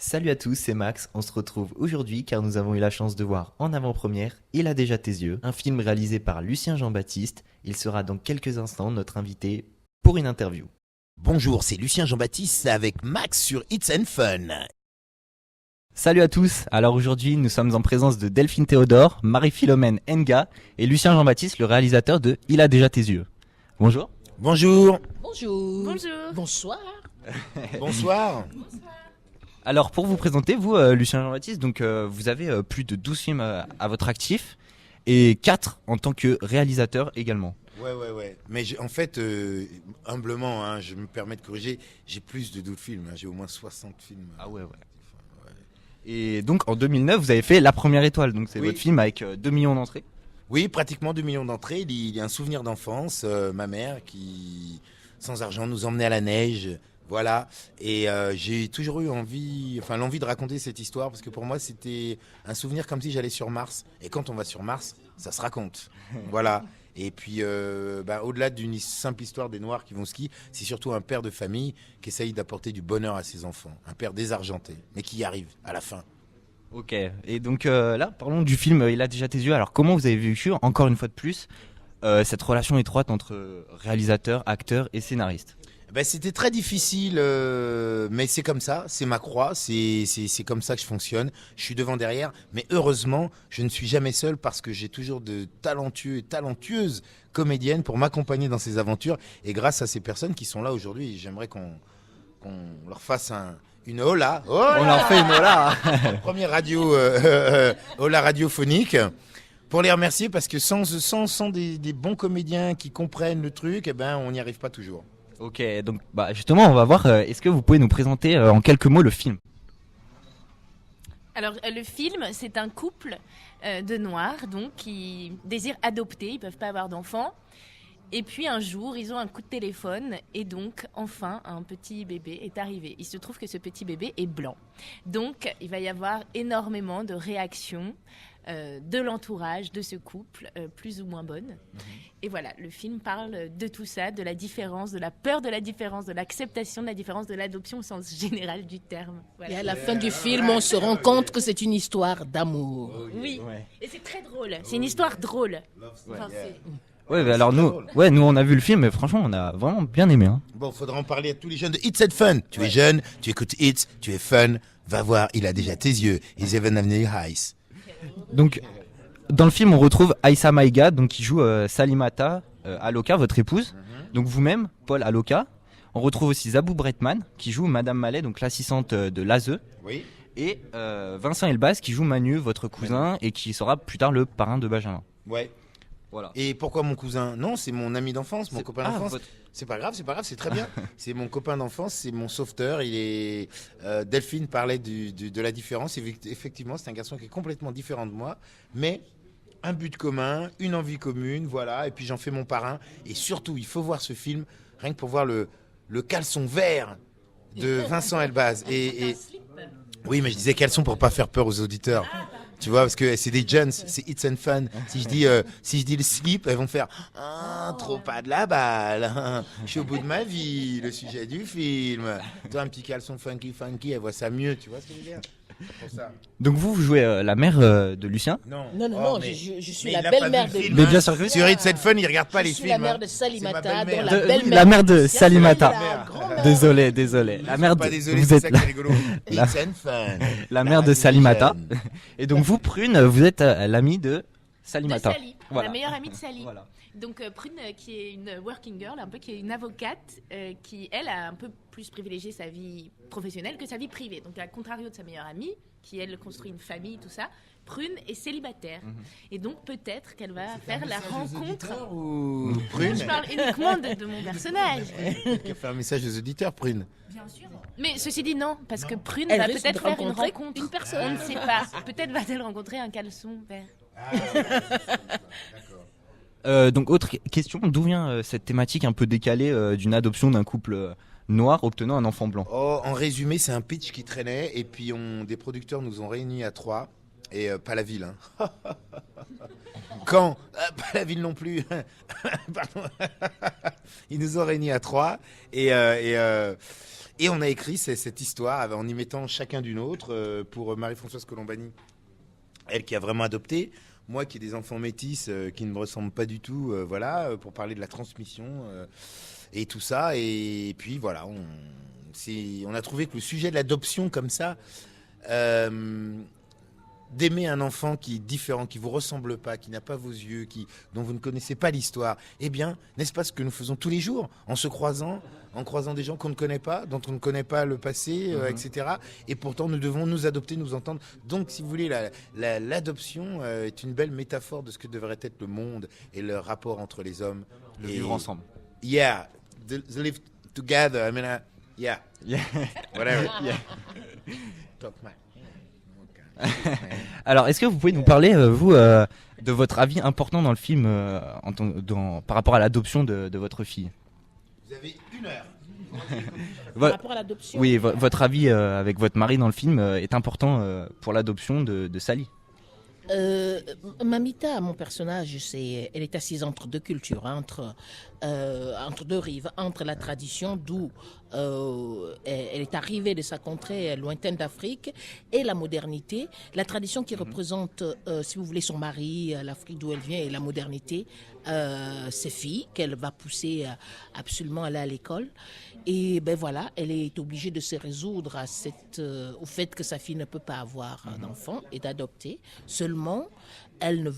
Salut à tous, c'est Max. On se retrouve aujourd'hui car nous avons eu la chance de voir en avant-première Il a déjà tes yeux, un film réalisé par Lucien Jean-Baptiste. Il sera dans quelques instants notre invité pour une interview. Bonjour, c'est Lucien Jean-Baptiste avec Max sur It's and Fun. Salut à tous. Alors aujourd'hui, nous sommes en présence de Delphine Théodore, Marie-Philomène Nga et Lucien Jean-Baptiste, le réalisateur de Il a déjà tes yeux. Bonjour. Bonjour. Bonjour. Bonjour. Bonsoir. Bonsoir. Alors pour vous présenter, vous Lucien Jean-Baptiste, donc vous avez plus de 12 films à votre actif et 4 en tant que réalisateur également. Ouais. Mais en fait, humblement, hein, je me permets de corriger, j'ai plus de 12 films, hein, j'ai au moins 60 films. Ah ouais. Et donc en 2009, vous avez fait La Première Étoile, donc c'est Oui. votre film avec 2 millions d'entrées. Oui, pratiquement 2 millions d'entrées. Il y a un souvenir d'enfance, ma mère qui, sans argent, nous emmenait à la neige. Voilà, et j'ai toujours eu l'envie de raconter cette histoire parce que pour moi c'était un souvenir comme si j'allais sur Mars. Et quand on va sur Mars, ça se raconte. Voilà. Et puis au-delà d'une simple histoire des Noirs qui vont au ski, c'est surtout un père de famille qui essaye d'apporter du bonheur à ses enfants. Un père désargenté, mais qui y arrive à la fin. Ok, et donc là, parlons du film Il a déjà tes yeux. Alors comment vous avez vécu, encore une fois de plus, cette relation étroite entre réalisateur, acteur et scénariste? C'était très difficile, mais c'est comme ça, c'est ma croix, c'est comme ça que je fonctionne. Je suis devant derrière, mais heureusement, je ne suis jamais seul parce que j'ai toujours de talentueux et talentueuses comédiennes pour m'accompagner dans ces aventures. Et grâce à ces personnes qui sont là aujourd'hui, j'aimerais qu'on leur fasse une hola. On leur fait une hola. Première radio, hola radiophonique. Pour les remercier parce que sans des bons comédiens qui comprennent le truc, on n'y arrive pas toujours. Ok, donc justement, on va voir, est-ce que vous pouvez nous présenter en quelques mots le film? Alors, le film, c'est un couple de noirs donc, qui désirent adopter, ils ne peuvent pas avoir d'enfants. Et puis un jour, ils ont un coup de téléphone et donc, enfin, un petit bébé est arrivé. Il se trouve que ce petit bébé est blanc. Donc, il va y avoir énormément de réactions de l'entourage de ce couple, plus ou moins bonnes. Et voilà, le film parle de tout ça, de la différence, de la peur de la différence, de l'acceptation de la différence, de l'adoption au sens général du terme. Voilà. Et à la fin du film, on se rend compte que c'est une histoire d'amour. Oui, Ouais. et c'est très drôle. C'est une histoire drôle. Enfin, Ouais, alors nous on a vu le film et franchement, on a vraiment bien aimé. Hein. Bon, faudra en parler à tous les jeunes de It's and Fun. Tu es jeune, tu écoutes It's, tu es fun. Va voir, il a déjà tes yeux. Is even Avenue Heights. Donc, dans le film, on retrouve Aïssa Maïga, donc qui joue Salimata Aloka, votre épouse. Donc vous-même, Paul Aloka. On retrouve aussi Zabou Bretman, qui joue Madame Mallet, donc l'assistante de l'ASE. Oui. Et Vincent Elbaz, qui joue Manu, votre cousin, et qui sera plus tard le parrain de Benjamin. Ouais. Voilà. Et pourquoi mon cousin? Non, c'est mon ami d'enfance, mon copain d'enfance. votre- C'est pas grave, c'est très bien. C'est mon copain d'enfance, c'est mon sauveteur. Il est. Delphine parlait de la différence. Effectivement, c'est un garçon qui est complètement différent de moi, mais un but commun, une envie commune, voilà. Et puis j'en fais mon parrain. Et surtout, il faut voir ce film rien que pour voir le caleçon vert de Vincent Elbaz. Et oui, mais je disais caleçon pour pas faire peur aux auditeurs. Tu vois, parce que c'est des jeunes, c'est It's and Fun. Si je dis le slip, elles vont faire trop pas de la balle. Je suis au bout de ma vie, le sujet du film. Toi, un petit caleçon funky, elle voit ça mieux. Tu vois ce que je veux dire? C'est pour ça. Donc vous jouez la mère de Lucien. Non, Non, mais- je suis mais la il a pas belle-mère vu de le film, Mais hein. bien sûr que oui. Sur It's and Fun, il regarde pas Je les suis films. la mère hein. de C'est ma Salimata, belle-mère. dont la belle-mère. La mère de Lucien, Salimata. c'est la grand-mère. Désolé. La mère de, Pas désolé, vous c'est êtes ça la, qui est rigolo. la- It's and Fun. la mère de radio Salimata. jeune. Et donc vous, Prune, vous êtes l'amie de Salimata. de Sally, Voilà. la meilleure amie de Sally. Voilà. Donc Prune, qui est une working girl, un peu qui est une avocate, qui elle a un peu plus privilégié sa vie professionnelle que sa vie privée. Donc à contrario de sa meilleure amie, qui elle construit une famille, tout ça, Prune est célibataire. Et donc peut-être qu'elle va faire la rencontre. Ou Prune Je parle uniquement de mon personnage. qui a fait un message aux auditeurs, Prune. Bien sûr. Mais ceci dit, non, parce que Prune Elle va risque peut-être de faire une rencontrer rencontre. une personne. On ne sait pas. Peut-être va-t-elle rencontrer un caleçon vert. Donc autre question, d'où vient cette thématique un peu décalée d'une adoption d'un couple noir obtenant un enfant blanc? Oh, en résumé, c'est un pitch qui traînait et puis des producteurs nous ont réunis à 3 et pas la ville. Hein. Quand pas la ville non plus. Pardon. Ils nous ont réunis à 3 et Et on a écrit cette histoire en y mettant chacun d'une autre pour Marie-Françoise Colombani, elle qui a vraiment adopté. Moi qui ai des enfants métis qui ne me ressemblent pas du tout, voilà, pour parler de la transmission et tout ça. Et puis voilà, on a trouvé que le sujet de l'adoption comme ça, d'aimer un enfant qui est différent, qui vous ressemble pas, qui n'a pas vos yeux, dont vous ne connaissez pas l'histoire, eh bien, n'est-ce pas ce que nous faisons tous les jours en se croisant, en croisant des gens qu'on ne connaît pas, dont on ne connaît pas le passé, etc. Et pourtant, nous devons nous adopter, nous entendre. Donc, si vous voulez, l'adoption est une belle métaphore de ce que devrait être le monde et le rapport entre les hommes. Le vivre ensemble. Yeah, the live together. I mean, yeah, whatever. Yeah. Talk, man. Alors, est-ce que vous pouvez nous parler, vous, de votre avis important dans le film par rapport à l'adoption de votre fille? Vous avez 1 heure. Par rapport à l'adoption. Oui, votre avis avec votre mari dans le film est important pour l'adoption de Sally. Mamita, mon personnage, elle est assise entre deux cultures, hein, entre deux rives, entre la tradition d'où elle est arrivée de sa contrée lointaine d'Afrique et la modernité. La tradition qui représente, si vous voulez, son mari, l'Afrique d'où elle vient et la modernité, ses filles qu'elle va pousser absolument à aller à l'école. Et ben voilà, elle est obligée de se résoudre au fait que sa fille ne peut pas avoir d'enfant et d'adopter. Seulement, elle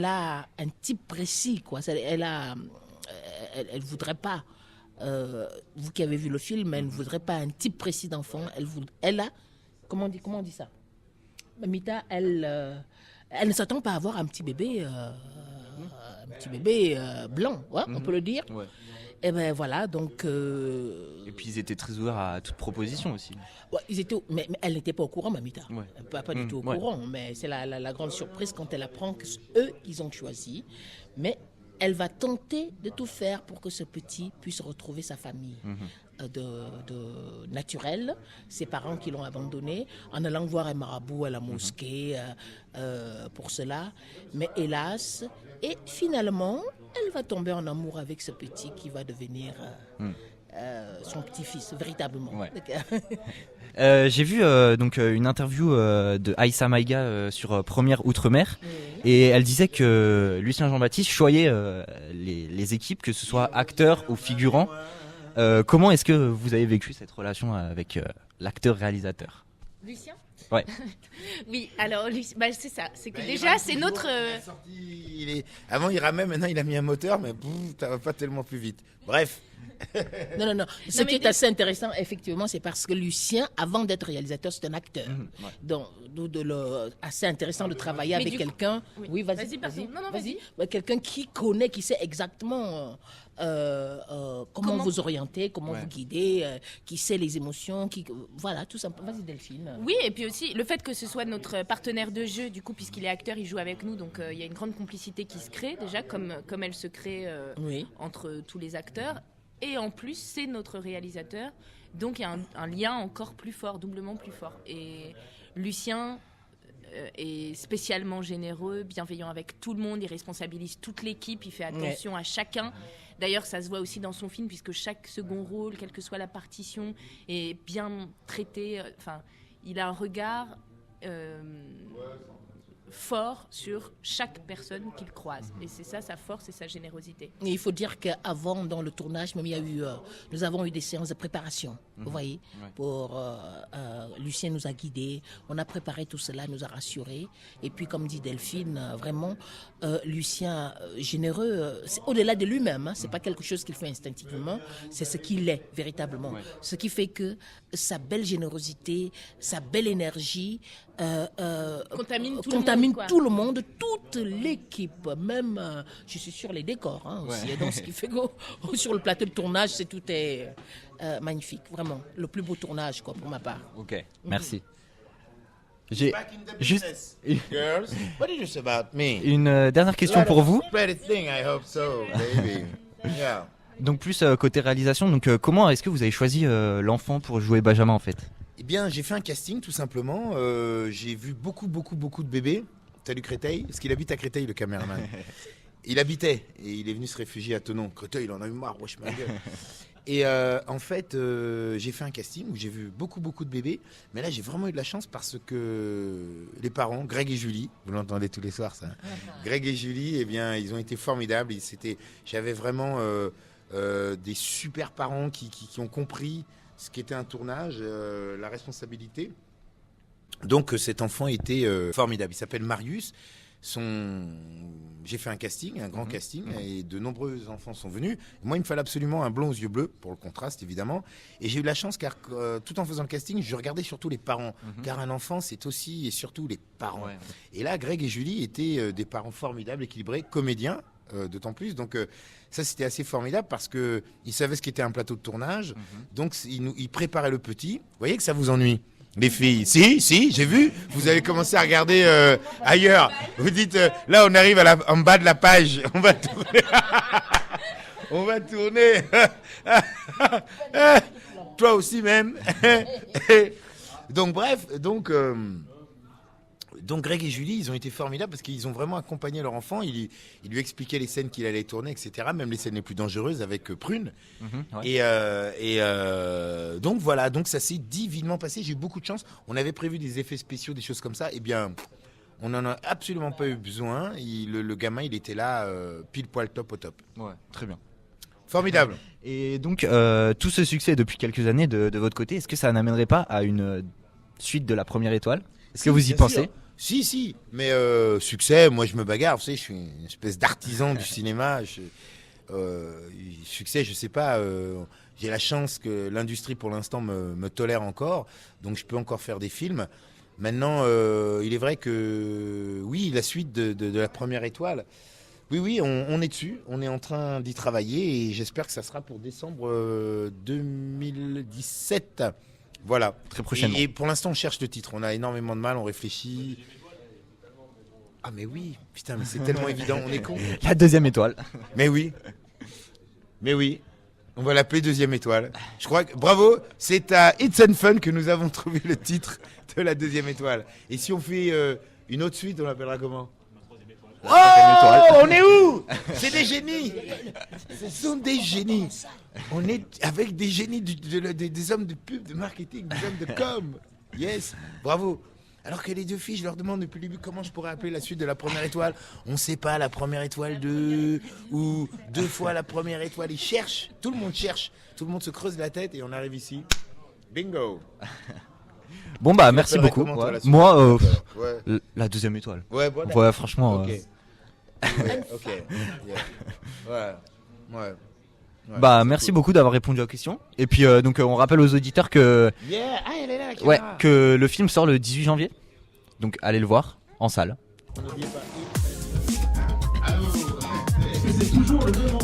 a un type précis, quoi. Elle voudrait pas. Vous qui avez vu le film, elle ne voudrait pas un type précis d'enfant. Elle a, comment on dit ça? Mamita, elle ne s'attend pas à avoir un petit bébé blanc, ouais, on peut le dire. Ouais. Et ben voilà, donc. Et puis ils étaient très ouverts à toute proposition aussi. Ouais, mais elle n'était pas au courant, Mamita. Ouais. Pas du tout au Ouais. courant, mais c'est la grande surprise quand elle apprend que eux, ils ont choisi. Mais elle va tenter de tout faire pour que ce petit puisse retrouver sa famille de naturelle, ses parents qui l'ont abandonné, en allant voir un marabout à la mosquée pour cela. Mais hélas, et finalement, elle va tomber en amour avec ce petit qui va devenir son petit-fils, véritablement. Ouais. J'ai vu une interview de Aïssa Maïga sur Première Outre-mer et elle disait que Lucien Jean-Baptiste choyait les équipes, que ce soit acteurs ou figurants. Comment est-ce que vous avez vécu cette relation avec l'acteur-réalisateur? Lucien? Ouais. Oui, alors c'est ça. C'est que déjà, c'est notre. Avant, il ramait, maintenant, il a mis un moteur, mais ça va pas tellement plus vite. Bref. Non. Ce qui est assez intéressant, effectivement, c'est parce que Lucien, avant d'être réalisateur, c'est un acteur. Ouais. Donc, assez intéressant de travailler avec quelqu'un. Oui, vas-y. Vas-y. Non, Vas-y. Quelqu'un qui connaît, qui sait exactement comment vous orienter, comment vous guider, qui sait les émotions, voilà, tout simplement. Vas-y, Delphine. Oui, et puis aussi le fait que ce soit notre partenaire de jeu, du coup, puisqu'il est acteur, il joue avec nous, donc il y a une grande complicité qui se crée déjà, comme elle se crée entre tous les acteurs. Et en plus, c'est notre réalisateur, donc il y a un lien encore plus fort, doublement plus fort. Et Lucien est spécialement généreux, bienveillant avec tout le monde, il responsabilise toute l'équipe, il fait attention à chacun. D'ailleurs, ça se voit aussi dans son film, puisque chaque second rôle, quelle que soit la partition, est bien traité. Enfin, il a un regard fort sur chaque personne qu'il croise. Et c'est ça sa force et sa générosité. Et il faut dire qu'avant, dans le tournage, même nous avons eu des séances de préparation, vous voyez, pour Lucien nous a guidés, on a préparé tout cela, nous a rassurés. Et puis, comme dit Delphine, vraiment, Lucien, généreux, c'est au-delà de lui-même, c'est pas quelque chose qu'il fait instinctivement, c'est ce qu'il est véritablement. Ce qui fait que sa belle générosité, sa belle énergie contamine tout le monde, toute l'équipe, même, je suis sur les décors aussi. Et donc, ce qui fait que sur le plateau de tournage, tout est magnifique, vraiment. Le plus beau tournage, quoi, pour ma part. Ok, merci. J'ai juste Girls, what did you say about me? une dernière question pour vous. Spread thing, I hope so, baby. Yeah. Donc plus côté réalisation, donc comment est-ce que vous avez choisi l'enfant pour jouer Benjamin en fait? Eh bien, j'ai fait un casting tout simplement. J'ai vu beaucoup de bébés. Salut Créteil, parce qu'il habite à Créteil, le caméraman. Il habitait et il est venu se réfugier à Thonon. Créteil, il en a eu marre, wesh ma gueule. Et en fait, j'ai fait un casting où j'ai vu beaucoup de bébés. Mais là, j'ai vraiment eu de la chance parce que les parents, Greg et Julie, vous l'entendez tous les soirs, ça. Greg et Julie, eh bien, ils ont été formidables. J'avais vraiment des super parents qui ont compris ce qu'était un tournage, la responsabilité. Donc, cet enfant était formidable. Il s'appelle Marius. J'ai fait un casting, un grand casting, et de nombreux enfants sont venus. Moi, il me fallait absolument un blond aux yeux bleus, pour le contraste, évidemment. Et j'ai eu la chance, car tout en faisant le casting, je regardais surtout les parents. Car un enfant, c'est aussi et surtout les parents. Ouais. Et là, Greg et Julie étaient des parents formidables, équilibrés, comédiens, d'autant plus. Donc, ça, c'était assez formidable, parce qu'ils savaient ce qu'était un plateau de tournage. Donc, ils préparaient le petit. Vous voyez que ça vous ennuie? Les filles, si, j'ai vu. Vous avez commencé à regarder ailleurs. Vous dites, là, on arrive en bas de la page. On va tourner. On va tourner. Toi aussi même. Donc, bref, donc Greg et Julie, ils ont été formidables parce qu'ils ont vraiment accompagné leur enfant. Ils lui expliquaient les scènes qu'il allait tourner, etc. Même les scènes les plus dangereuses avec Prune. Ouais. Et donc voilà, donc ça s'est divinement passé. J'ai eu beaucoup de chance. On avait prévu des effets spéciaux, des choses comme ça. Eh bien, on n'en a absolument pas eu besoin. Le gamin, il était là, pile poil top au top. Ouais, très bien. Formidable. Et donc, tout ce succès depuis quelques années de votre côté, est-ce que ça n'amènerait pas à une suite de la Première Étoile? Est-ce que vous y pensez? Sûr. Si, mais succès, moi je me bagarre, vous savez, je suis une espèce d'artisan du cinéma. Succès, je sais pas, j'ai la chance que l'industrie pour l'instant me tolère encore, donc je peux encore faire des films. Maintenant, il est vrai que, oui, la suite de la Première Étoile, oui, on est dessus, on est en train d'y travailler et j'espère que ça sera pour décembre 2017. Voilà. Très prochainement. Et pour l'instant, on cherche le titre. On a énormément de mal, on réfléchit. Ah, mais oui. Putain, mais c'est tellement évident. On est con. La Deuxième Étoile. Mais oui. On va l'appeler Deuxième Étoile. Je crois que, bravo, c'est à It's and Fun que nous avons trouvé le titre de la Deuxième Étoile. Et si on fait une autre suite, on l'appellera comment? Oh, on est où? C'est des génies. Ce sont des génies. On est avec des génies, des hommes de pub, de marketing, des hommes de com. Yes, bravo. Alors que les deux filles, je leur demande depuis le début comment je pourrais appeler la suite de la Première Étoile. On ne sait pas, la Première Étoile 2 ou 2 fois la Première Étoile. Ils cherchent, tout le monde cherche. Tout le monde se creuse la tête et on arrive ici. Bingo. Bon bah merci beaucoup. Toi, moi, ouais. La Deuxième Étoile. Ouais, bon, ouais franchement. Ok. Ok. Yeah. Ouais. Bah merci beaucoup d'avoir répondu aux questions. Et puis donc on rappelle aux auditeurs que elle est là, la caméra. que le film sort le 18 janvier. Donc allez le voir en salle. N'oubliez pas. Est-ce que c'est toujours le même